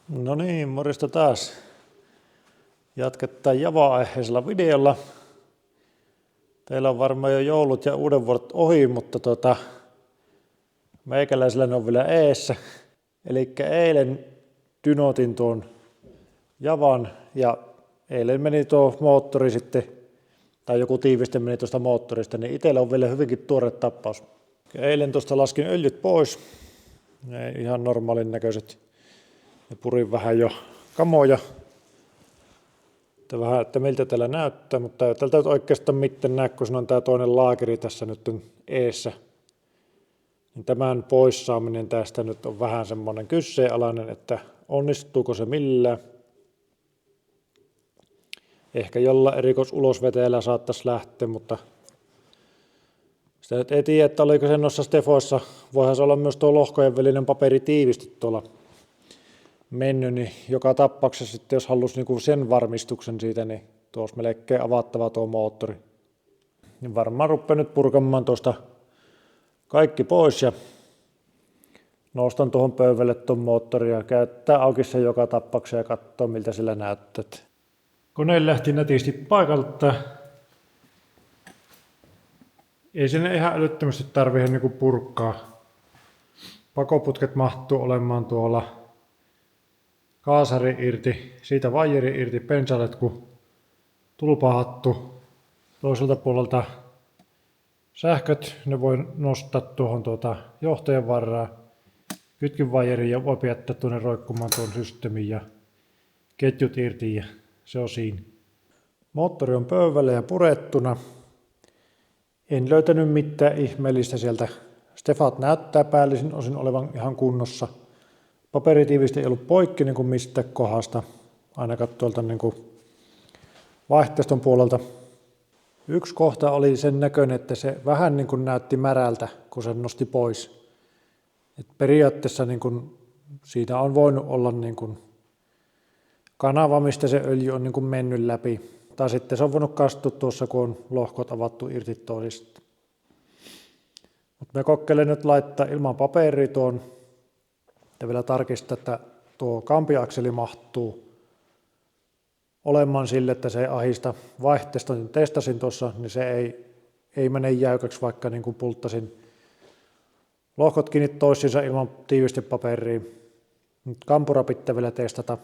No niin, morjesta taas. Jatketaan Java-aiheisella videolla. Teillä on varmaan jo joulut ja uudenvuodet ohi, mutta meikäläisellä ne on vielä eessä. Eli eilen dynotin tuon Javan ja eilen meni tuo moottori sitten, tai joku tiiviste meni tuosta moottorista, niin itsellä on vielä hyvinkin tuore tappaus. Ja eilen tuosta laskin öljyt pois, ne ihan normaalin näköiset, ja purin vähän jo kamoja. Vähän, että miltä täällä näyttää, mutta ei tältä oikeastaan mitään näe, kun siinä on tämä toinen laakeri tässä nyt eessä. Niin tämän poissaaminen tästä nyt on vähän semmoinen kyseenalainen, että onnistuuko se millään. Ehkä jollain erikoisulosveteellä saattaisi lähteä, mutta sitä nyt ei tiedä, että oliko se noissa stefoissa. Voihan se olla myös tuo lohkojen välinen paperitiiviste tuolla mennyt, niin joka tapauksessa sitten jos halusi niinku sen varmistuksen siitä, niin tuossa melkein avattava tuo moottori. Niin varmaan rupeaa nyt purkamaan tuosta kaikki pois ja nostan tuohon pöydälle tuon moottorin ja käyttää auki sen joka tapauksessa ja katsoa miltä sillä näyttää. Kone lähti nätisti paikalta. Ei sinne ihan älyttömästi tarvitse niinku purkaa. Pakoputket mahtuu olemaan tuolla. Kaasari irti, siitä vaijeri irti, bensaletku, tulpahattu. Toiselta puolelta sähköt, ne voi nostaa tuohon johtajan varaan. Kytkinvaijeri ja voi jättää tuonne roikkumaan tuon systeemin ja ketjut irti ja se on siinä. Moottori on pöydällä ja purettuna. En löytänyt mitään ihmeellistä sieltä. Stefat näyttää päällisin osin olevan ihan kunnossa. Paperitiiviste ei ollut poikki niin kuin mistään kohdasta, ainakaan tuolta niin kuin vaihteiston puolelta. Yksi kohta oli sen näköinen, että se vähän niin kuin näytti märältä, kun se nosti pois. Et periaatteessa niin kuin siitä on voinut olla niin kuin kanava, mistä se öljy on niin kuin mennyt läpi. Tai sitten se on voinut kastua tuossa, kun on lohkot avattu irti toisista. Mutta me kokkelen nyt laittaa ilman paperia tuon. Ja vielä tarkistaa, että tuo kampiakseli mahtuu olemaan sille, että se ei ahista vaihteesta. Testasin tuossa, niin se ei mene jäykäksi, vaikka niin kuin pulttasin lohkot kiinni toisiinsa ilman tiivistepaperia. Nyt kampura pitää vielä testata.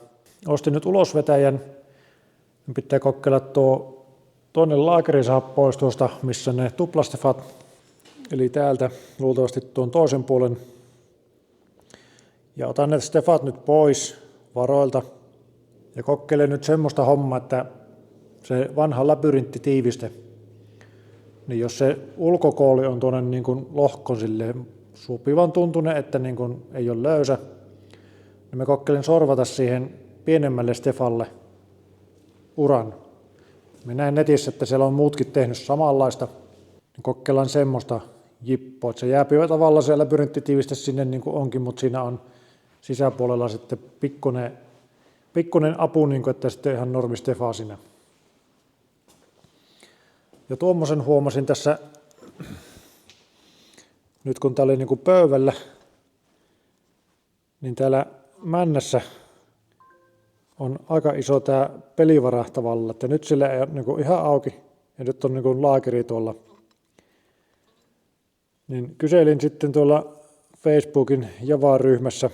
Ostin nyt ulosvetäjän. Pitää kokeilla toinen laakeri saada pois tuosta, missä ne tuplastefat. Eli täältä luultavasti tuon toisen puolen. Ja otan ne stefat nyt pois varoilta ja kokeilen nyt semmoista hommaa, että se vanha labyrinttitiiviste, niin jos se ulkokooli on tuonne niin kuin lohkon silleen sopivan tuntunen, että niin kuin ei ole löysä, niin mä kokeilen sorvata siihen pienemmälle stefalle uran. Mä näin netissä, että siellä on muutkin tehnyt samanlaista, niin kokeillaan semmoista jippoa, että se jääpi tavallaan se labyrinttitiiviste sinne niin kuin onkin, mutta siinä on sisäpuolella sitten pikkuinen apu, niin kuin, että sitten ihan normi stefa siinä. Ja tuommoisen huomasin tässä, nyt kun tää oli niin kuin pöydällä, niin täällä männässä on aika iso tämä pelivara tavalla, että nyt sillä ei ole niin kuin ihan auki ja nyt on niin kuin laakeri tuolla. Niin kyselin sitten tuolla Facebookin Java-ryhmässä,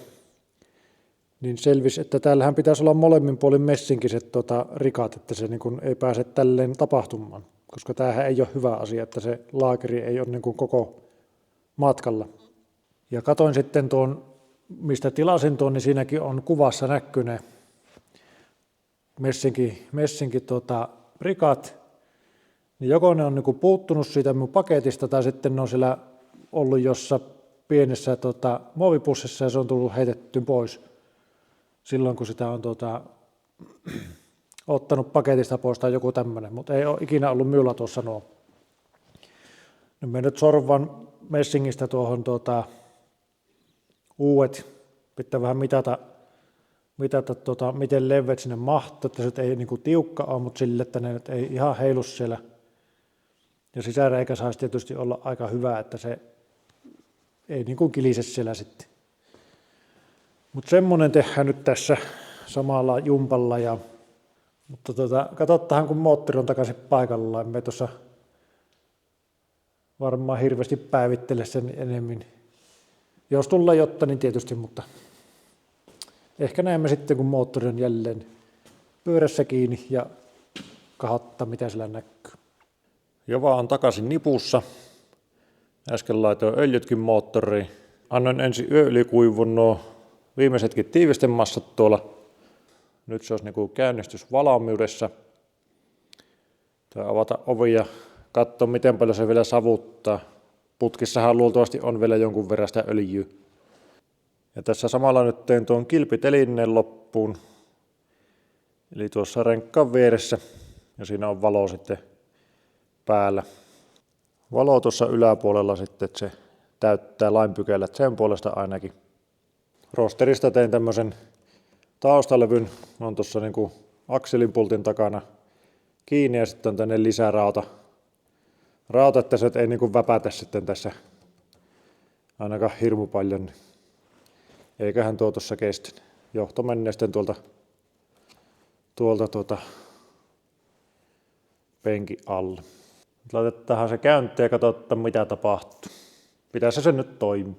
niin selvisi, että täällähän pitäisi olla molemmin puolin messinkiset rikat, että se niin kuin ei pääse tälleen tapahtumaan, koska tämähän ei ole hyvä asia, että se laakeri ei ole niin kuin koko matkalla. Ja katoin sitten tuon, mistä tilasin tuon, niin siinäkin on kuvassa näkyne messinki rikat, niin joko ne on niin kuin puuttunut siitä mun paketista tai sitten ne on siellä ollut jossa pienessä muovipussissa ja se on tullut heitetty pois silloin, kun sitä on ottanut paketista pois tai joku tämmöinen, mutta ei ole ikinä ollut minulla tuossa nuo. Nyt me nyt sorvan messingistä tuohon uudet, pitää vähän mitata miten leveät sinne mahtuu, että se ei niinku tiukka ole, mutta sille, että ne nyt ei ihan heilu siellä. Ja sisäreikä saisi tietysti olla aika hyvä, että se ei niinku kilise siellä sitten. Mutta semmonen tehdään nyt tässä samalla jumpalla. Mutta katsotaan kun moottori on takaisin paikallaan. Me tuossa varmaan hirveästi päivittele sen enemmän. Jos tulee jotta, niin tietysti, mutta ehkä näemme sitten, kun moottori on jälleen pyörässä kiinni ja kahottaa, mitä sillä näkyy. Jova on takaisin nipussa. Äsken laitoin öljytkin moottoriin. Annoin ensin yöylisuihun nuo viimeisetkin tiivistemassat tuolla. Nyt se olisi niin kuin käynnistys valmiudessa. Avata ovi ja katsoa, miten paljon se vielä savuttaa. Putkissahan luultavasti on vielä jonkun verran sitä öljyä. Ja tässä samalla nyt tein tuon kilpitelineen loppuun. Eli tuossa renkkaan vieressä. Ja siinä on valo sitten päällä. Valo tuossa yläpuolella sitten, että se täyttää lainpykälät sen puolesta ainakin. Rosterista tein tämmöisen taustalevyn. On tuossa niinku akselinpultin takana kiinni ja sitten on tänne lisärauta. Rauta, että se ei niinku väpätä sitten tässä ainakaan hirmu paljon. Niin eiköhän tuo tuossa kestä. Johto menee sitten tuolta penkin alle. Laitetaan se käyntiin ja katsotaan mitä tapahtuu. Pitäisi se nyt toimia.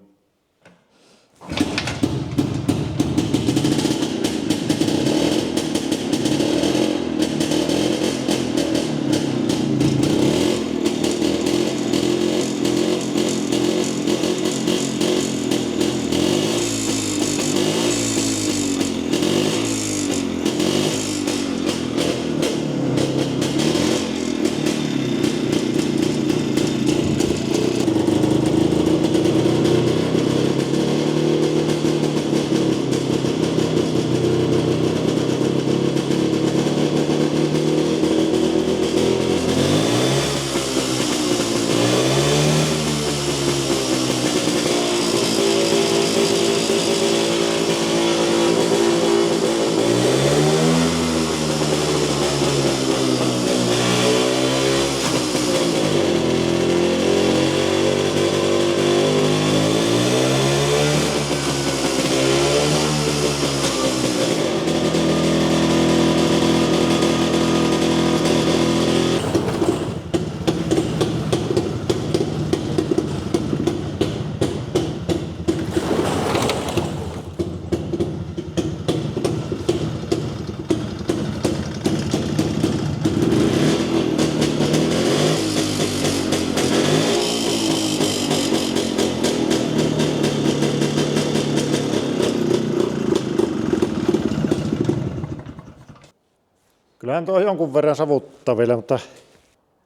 Kyllähän tuo jonkun verran savuttaa vielä, mutta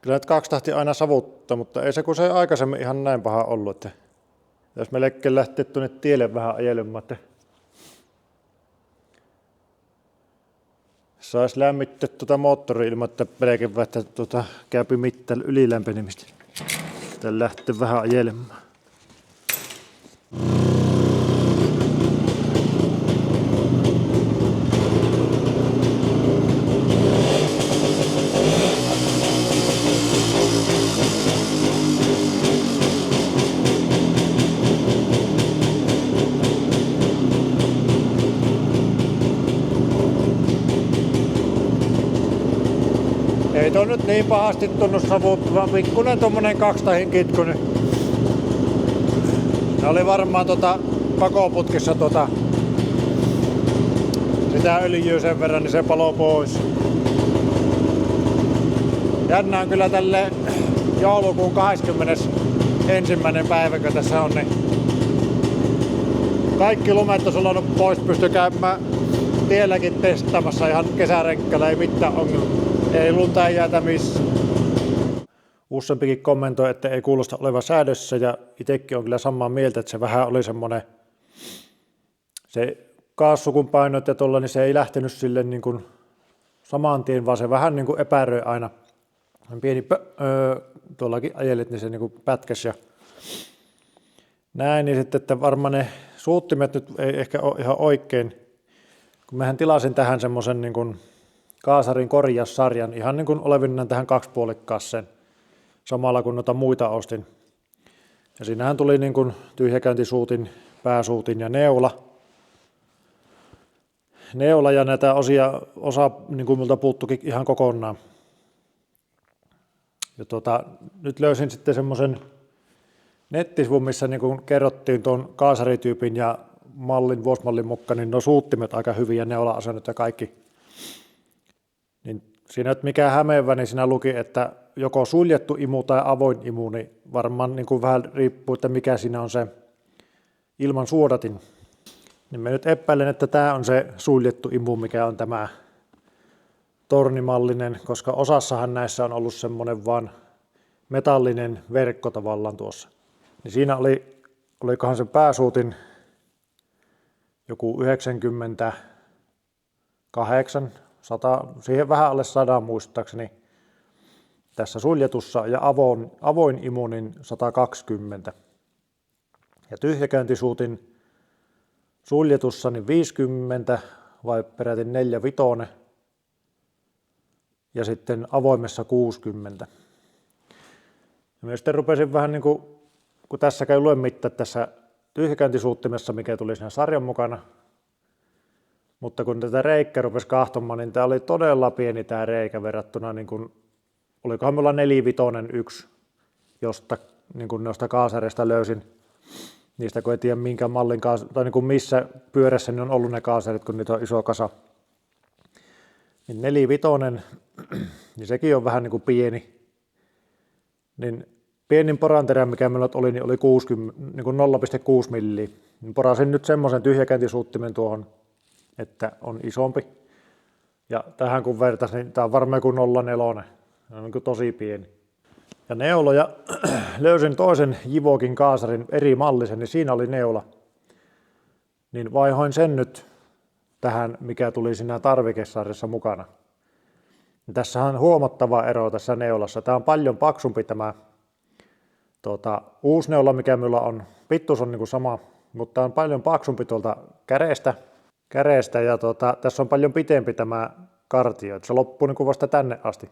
kyllä nyt kaksi tahti aina savuttaa, mutta ei se kun se aikaisemmin ihan näin paha ollut, että jos melkein lähtee tuonne tielle vähän ajelemaan, että saisi lämmittää moottori ilman, että pelkästään että käypi mitään ylilämpenemistä. Tän lähtee vähän ajelemaan. Ei tuo nyt niin pahasti tunnu savut, vaan pikkunen tommonen kaksitahin kitku. Niin ne oli varmaan pakoputkissa sitä öljyä sen verran, niin se palo pois. Jännä on kyllä tälle joulukuun 21. päivä, kun tässä on, niin kaikki lumet on sulanut pois, pysty käymään tielläkin testaamassa ihan kesärenkkällä, ei mitään ongelmaa. Ei lunta ei jäätä missään. Useampikin kommentoi, että ei kuulosta olevan säädössä ja itsekin on kyllä samaa mieltä, että se vähän oli semmoinen, se kaassu kun painoit ja tuolla, niin se ei lähtenyt sille niin kuin saman tien, vaan se vähän niin kuin epäröi aina. Pieni tuollakin ajelit, niin se niin kuin pätkäsi ja näin, niin sitten, että varmaan ne suuttimet nyt ei ehkä ole ihan oikein, kun mehän tilasin tähän semmoisen niin kuin Kaasarin korjaussarjan, ihan niin kuin olevinaan tähän kaksipuolikkaaseen, samalla kun noita muita ostin. Ja siinähän tuli niin kuin tyhjäkäyntisuutin, pääsuutin ja neula. neula ja näitä osa niin kuin minulta puuttuikin ihan kokonaan. Ja nyt löysin sitten semmoisen nettisivun, missä niin kuin kerrottiin tuon kaasarityypin ja vuosimallin mukaan, niin nuo suuttimet aika hyviä, neula-asennot ja kaikki. Niin siinä nyt mikä hämeenvä, niin siinä luki, että joko suljettu imu tai avoin imu, niin varmaan niin kuin vähän riippuu, että mikä siinä on se ilman suodatin. Niin mä nyt epäilen, että tämä on se suljettu imu, mikä on tämä tornimallinen, koska osassahan näissä on ollut semmoinen vaan metallinen verkko tavallaan tuossa. Niin siinä olikohan se pääsuutin joku 98, 100, siihen vähän alle 100 muistaakseni tässä suljetussa ja avoin imu niin 120. Ja tyhjäkäyntisuutin suljetussa niin 50 vai peräti 45 ja sitten avoimessa 60. Ja mä sitten rupesin vähän niin kuin, kun tässä käy luen mittaan tässä tyhjäkäyntisuuttimessa, mikä tuli siinä sarjan mukana, mutta kun tätä reikkää rupesi kahtomaan, niin tämä oli todella pieni tämä reikä verrattuna, niin kuin, olikohan minulla 451, josta niin kuin noista kaasareista löysin. Niistä kun ei tiedä minkä mallin tai niin kuin missä pyörässä ne on ollut ne kaasarit, kun niitä on iso kasa. Niin 45, niin sekin on vähän niin kuin pieni. Niin pienin poranterä, mikä meillä oli, niin oli 60, niin kuin 0,6 milliä. Niin porasin nyt semmoisen tyhjäkäyntisuuttimen tuohon, että on isompi. Ja tähän kun vertaisin, niin tämä on varmaan kuin 0,4. Se on niin kuin tosi pieni. Ja neuloja, löysin toisen Jivokin kaasarin eri mallisen, niin siinä oli neula. Niin vaihoin sen nyt tähän, mikä tuli siinä tarvikesarjassa mukana. Ja tässä on huomattava ero tässä neulassa. Tämä on paljon paksumpi tämä uusi neula, mikä minulla on. Pittus on niin kuin sama, mutta on paljon paksumpi tuolta käreestä ja tässä on paljon pitempi tämä kartio. Se loppuu niin kuin vasta tänne asti.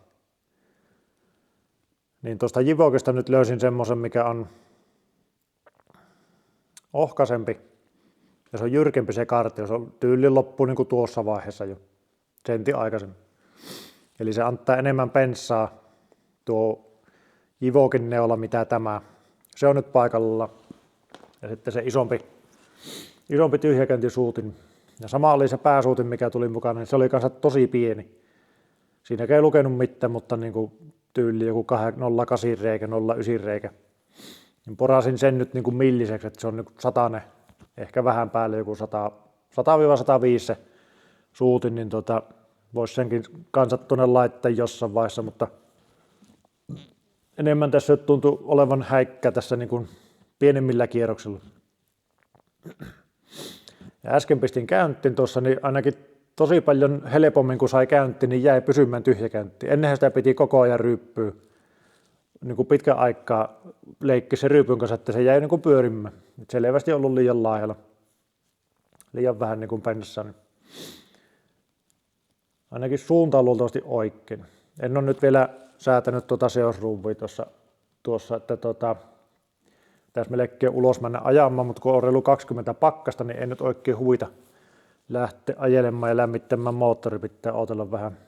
Niin tuosta Jivokista nyt löysin semmoisen, mikä on ohkaisempi ja se on jyrkempi se kartio. Se on tyylin loppu niin kuin tuossa vaiheessa jo sentin aikaisemmin. Eli se antaa enemmän penssaa tuo Jivokin neula, mitä tämä. Se on nyt paikalla. Ja sitten se isompi tyhjäkäyntisuutin. Ja sama oli se pääsuutin, mikä tuli mukana, niin se oli kanssa tosi pieni. Siinä ei lukenut mitään, mutta niin kuin tyyli joku 0,8 reikä, 0,9 reikä. Niin porasin sen nyt niin kuin milliseksi, että se on niin kuin 100, ehkä vähän päälle joku 100-105 se suutin, niin voisi senkin kanssa tuonne laittaa jossain vaiheessa, mutta enemmän tässä tuntui olevan häikkä tässä niin kuin pienemmillä kierroksilla. Ja äsken pistin käyntiin tuossa, niin ainakin tosi paljon helpommin kun sai käyntiin, niin jäi pysymään tyhjäkäyntiin. Ennenhän sitä piti koko ajan ryyppyä. Niin kuin pitkän aikaa leikki se ryypyn kanssa, että se jäi niin kuin pyörimään. Selvästi ollut liian laajalla. Liian vähän niin kuin penssaan. Niin ainakin suunta on luultavasti oikein. En ole nyt vielä säätänyt seosruuvia tuossa että tässä melkein ulos mennä ajamaan, mutta kun on reilu 20 pakkasta, niin ei nyt oikein huvita lähteä ajelemaan ja lämmittämään moottori. Pitää odotella vähän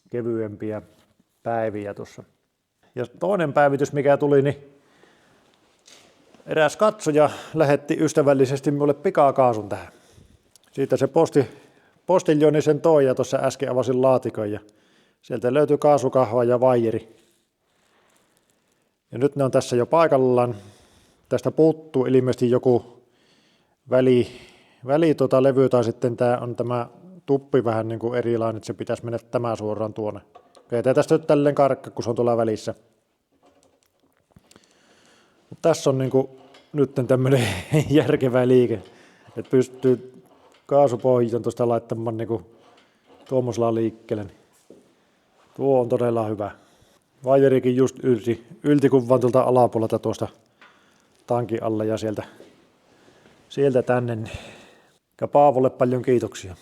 kevyempiä päiviä tuossa. Ja toinen päivitys, mikä tuli, niin eräs katsoja lähetti ystävällisesti minulle pikakaasun tähän. Siitä se postiljoni sen toi ja tuossa äsken avasin laatikon ja sieltä löytyi kaasukahva ja vaijeri. Ja nyt ne on tässä jo paikallaan. Tästä puuttuu ilmeisesti joku levy tai sitten tämä on tämä tuppi vähän niin kuin erilainen, että se pitäisi mennä tämä suoraan tuonne. Ei tästä nyt tälleen karkka, kun se on tuolla välissä. Mut tässä on niin kuin nyt tämmöinen järkevä liike, että pystyy kaasupohjiton tuosta laittamaan niin kuin tuommoisella liikkeelle. Tuo on todella hyvä. Vaijerikin just ylti kun vaan tuolta alapuolelta tuosta tankin alle ja sieltä tänne. Ja Paavolle paljon kiitoksia.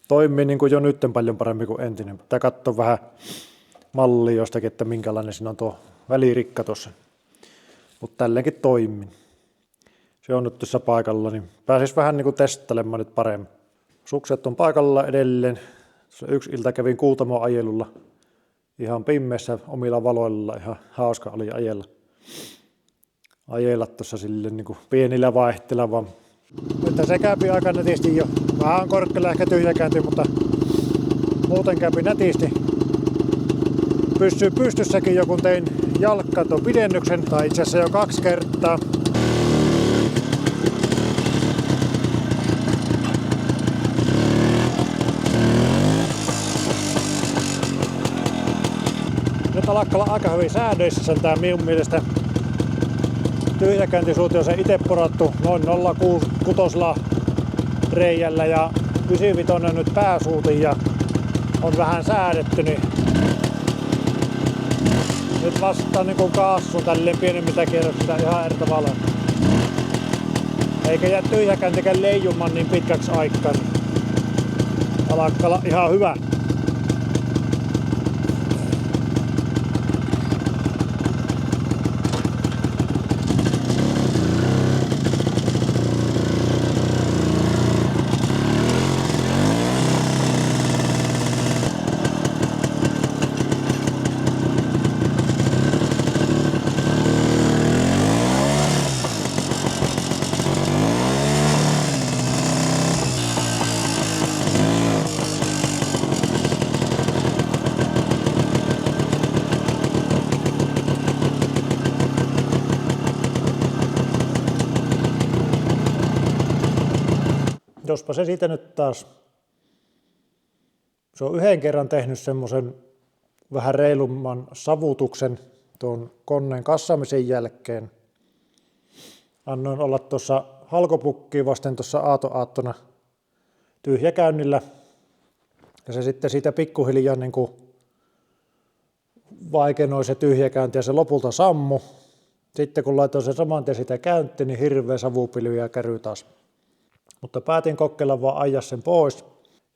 Toimii niin kuin jo nyt paljon paremmin kuin entinen. Pitää katsoa vähän mallia jostakin, että minkälainen siinä on tuo välirikka tuossa. Mutta tälleenkin toimii. Se on nyt tuossa paikalla, niin pääsis vähän niin kuin testailemaan nyt paremmin. Sukset on paikalla edelleen. Tuossa yksi ilta kävin Kuutamon ajelulla ihan pimmeessä omilla valoilla. Ihan hauska oli ajella tuossa sille niin kuin pienillä vaihteilla vaan. Että se käypi aika nätisti jo. Vähän korkealla ehkä tyhjäkäänty, mutta muuten käypi nätisti. Pysyy pystyssäkin jo kun tein jalkkaton pidennyksen, tai itse asiassa jo 2 kertaa. Nyt alkaa olla aika hyvin säädöissä sentään minun mielestä. Tyhjäkääntisuuti on se itse porattu noin 0,6 reijällä ja 95 on nyt pääsuuti ja on vähän säädetty, niin nyt vastaan niin kaassun tälleen pienemmiltä kierroksilla ihan eri tavalla. Eikä jää tyhjäkääntikään leijumaan niin pitkäksi aikaa. Alkaa olla ihan hyvä. Jospa se siitä nyt taas. Se on yhden kerran tehnyt semmoisen vähän reilumman savutuksen tuon koneen kassaamisen jälkeen. Annoin olla tuossa halkopukkiin vasten tuossa aattona tyhjäkäynnillä. Ja se sitten siitä pikkuhiljaa niin kuin vaikenoi se tyhjäkäynti ja se lopulta sammu. Sitten kun laitoin sen saman tien sitä käyntiin, niin hirveä savupilvi ja käry taas. Mutta päätin kokeilla vaan ajaa sen pois.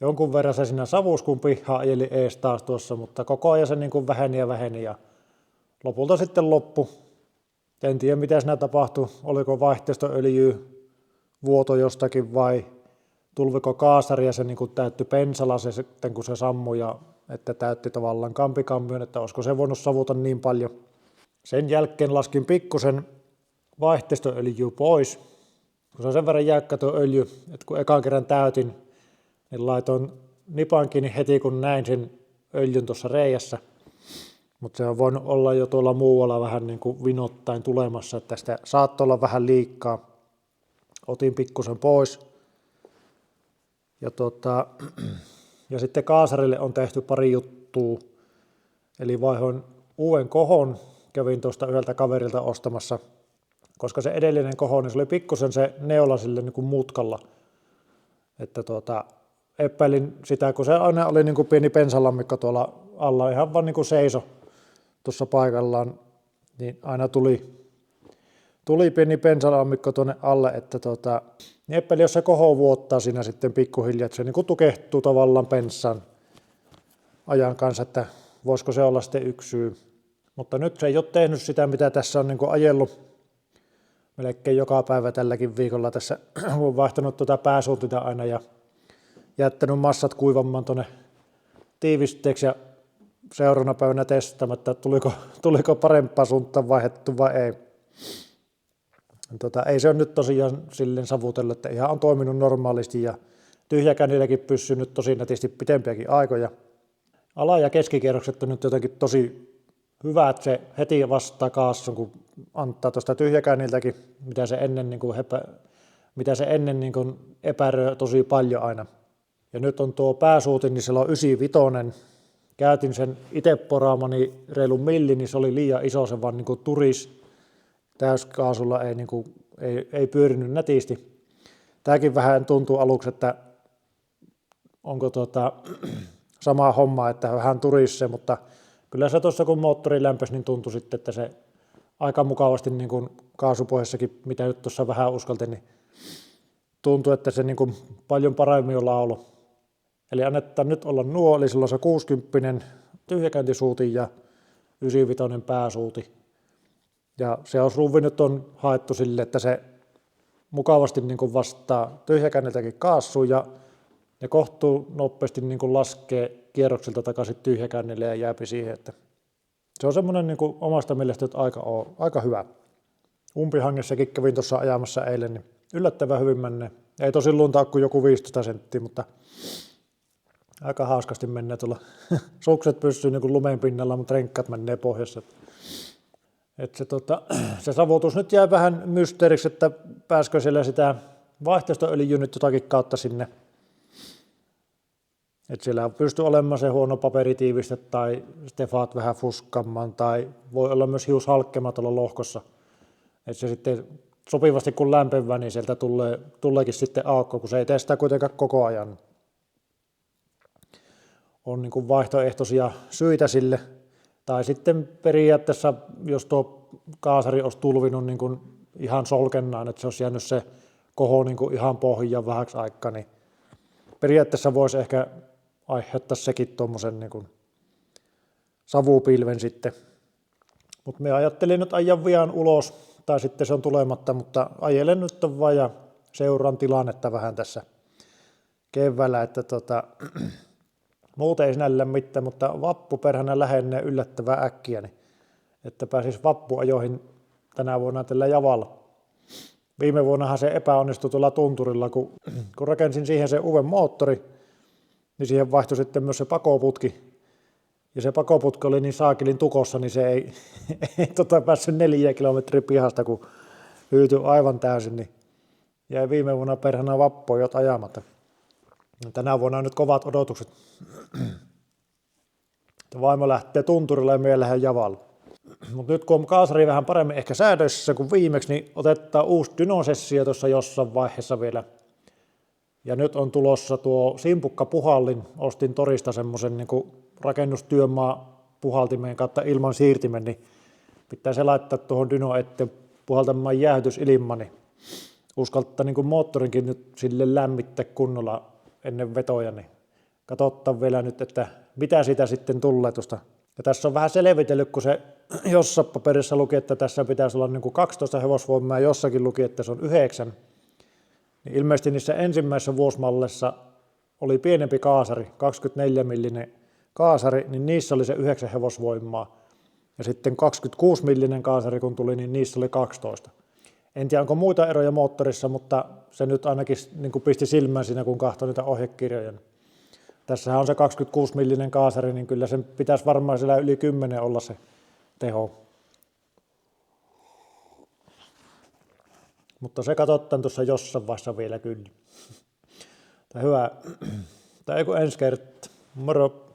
Jonkun verran se siinä savus kun pihaa ajeli ees taas tuossa, mutta koko ajan se niin kuin väheni ja lopulta sitten loppu. En tiedä mitä siinä tapahtui, oliko vaihteistoöljy vuoto jostakin vai tulviko kaasari ja se niin kuin täytti pensalla se sitten kun se sammui ja että täytti tavallaan kampikammion, että olisiko se voinut savuta niin paljon. Sen jälkeen laskin pikkusen vaihteistoöljyä pois. Kun se on sen verran jäykkä tuo öljy, että kun ekan kerran täytin, niin laitoin nipan kiinni heti kun näin sen öljyn tuossa reijässä. Mutta se on voinut olla jo tuolla muualla vähän niin kuin vinottain tulemassa, että sitä saattoi olla vähän liikaa. Otin pikkusen pois. Ja sitten kaasarille on tehty pari juttua. Eli vaihoin uuden kohon, kävin tuosta yhdeltä kaverilta ostamassa. Koska se edellinen koho, niin se oli pikkusen se neula sille niin kuin mutkalla. Että epäilin sitä, kun se aina oli niin kuin pieni pensalammikko tuolla alla, ihan vaan niin kuin seiso tuossa paikallaan, niin aina tuli pieni pensalammikko tuonne alle, että niin epäilin, jos se koho vuottaa siinä sitten pikkuhiljaa, että se niin kuin tukehtuu tavallaan pensaan ajan kanssa, että voisiko se olla sitten yksi syy. Mutta nyt se ei ole tehnyt sitä, mitä tässä on niin kuin ajellut melkein joka päivä tälläkin viikolla tässä. Olen vaihtanut pääsuutinta aina ja jättänyt massat kuivamaan tuonne tiivisteeksi ja seuraavana päivänä testaamatta, tuliko parempaa suuntaan vaihdettu vai ei. Ei se ole nyt tosiaan silleen savutellut, että ihan on toiminut normaalisti ja tyhjäkännilläkin pysynyt tosi nätisti pitempiäkin aikoja. Ala- ja keskikierrokset on nyt jotenkin tosi hyvä, että se heti vastaa kaassun, kun antaa tuosta tyhjäkäänniltäkin, mitä se ennen niin kuin epäröi tosi paljon aina. Ja nyt on tuo pääsuutin, niin siellä on 95. Käytin sen itse poraamani reilun milli, niin se oli liian iso, se vaan niin kuin turis. Täyskaasulla ei pyörinyt nätisti. Tämäkin vähän tuntuu aluksi, että onko sama homma, että vähän turisi se, mutta kyllä se tuossa kun moottori lämpösi, niin tuntui sitten, että se aika mukavasti niin kuin kaasupohjassakin, mitä nyt tuossa vähän uskaltin, niin tuntui, että se niin kuin paljon paremmin on laulo. Eli annetaan nyt olla nuo, eli silloin se 60 tyhjäkääntisuuti ja 95 pääsuuti. Ja se ruuvi nyt on haettu sille, että se mukavasti niin kuin vastaa tyhjäkäänniltäkin kaassuun ja ne kohtuu nopeasti niin kuin laskee kierroksilta takaisin tyhjäkäynnille ja jääpi siihen, että se on semmoinen niin kuin omasta mielestä että aika hyvä. Umpihangissakin kävin tuossa ajamassa eilen, niin yllättävän hyvin menee. Ei tosin lunta ole kuin joku 15 senttiä, mutta aika hauskasti menee tuolla. Sukset pysyy niin kuin lumen pinnalla, mutta renkkat menee pohjassa. Se savutus nyt jää vähän mysteeriksi, että pääskö siellä sitä vaihteistoöljyä nyt jotakin kautta sinne. Että siellä pystyy olemaan se huono paperitiiviste tai stefaat vähän fuskamman tai voi olla myös hiushalkkema tuolla lohkossa. Että se sitten sopivasti kun lämpevää, niin sieltä tuleekin sitten aukko, kun se ei tee sitä kuitenkaan koko ajan. On niin kuin vaihtoehtoisia syitä sille. Tai sitten periaatteessa, jos tuo kaasari olisi tulvinut niin kuin ihan solkennaan, että se olisi jäänyt se koho niin kuin ihan pohjaan vähäksi aikaa, niin periaatteessa voisi ehkä aiheuttaa sekin tuommoisen niin kuin savupilven sitten. Mutta me ajattelin nyt ajaa vian ulos, tai sitten se on tulematta, mutta ajelen nyt vaan ja seuraan tilannetta vähän tässä keväällä, että muuten ei sinällään mitään, mutta vappuperhänä lähenee yllättävän äkkiä, niin että pääsis vappuajoihin tänä vuonna tällä Javalla. Viime vuonnahan se epäonnistui tuolla tunturilla, kun rakensin siihen se uuden moottori, niin siihen vaihtui sitten myös se pakoputki. Ja se pakoputki oli niin saakilin tukossa, niin se ei päässyt 4 kilometriä pihasta, kun hyytyi aivan täysin, niin jäi viime vuonna perhänä vappuajot ajamatta. Tänä vuonna on nyt kovat odotukset. Vaimo lähtee tunturilla ja minä lähden Javalle. Mutta nyt kun on kaasari vähän paremmin ehkä säädöissä kuin viimeksi, niin otetaan uusi dynosessio tuossa jossain vaiheessa vielä. Ja nyt on tulossa tuo simpukkapuhallin. Ostin torista semmoisen niin rakennustyömaa puhaltimeen kautta ilman siirtimen, niin pitää se laittaa tuohon dyno eteen puhaltamaan jäähytysilman, niin uskaltaa niin moottorinkin nyt sille lämmittää kunnolla ennen vetoja, niin katsotaan vielä nyt, että mitä siitä sitten tulee tuosta. Ja tässä on vähän selvitellyt, kun se jossain paperissa luki, että tässä pitäisi olla niin kuin 12 hevosvoimaa ja jossakin luki, että se on 9. Niin ilmeisesti niissä ensimmäisissä vuosimalleissa oli pienempi kaasari, 24 millinen kaasari, niin niissä oli se 9 hevosvoimaa. Ja sitten 26 millinen kaasari kun tuli, niin niissä oli 12. En tiedä, onko muita eroja moottorissa, mutta se nyt ainakin niin kuin pisti silmään siinä, kun katsoi niitä ohjekirjoja. Tässähän on se 26 millinen kaasari, niin kyllä sen pitäisi varmaan siellä yli 10 olla se teho. Mutta se katsotaan tuossa jossain vaiheessa vielä kyllä. Hyvä. Tai joku ensi kertaa. Moro.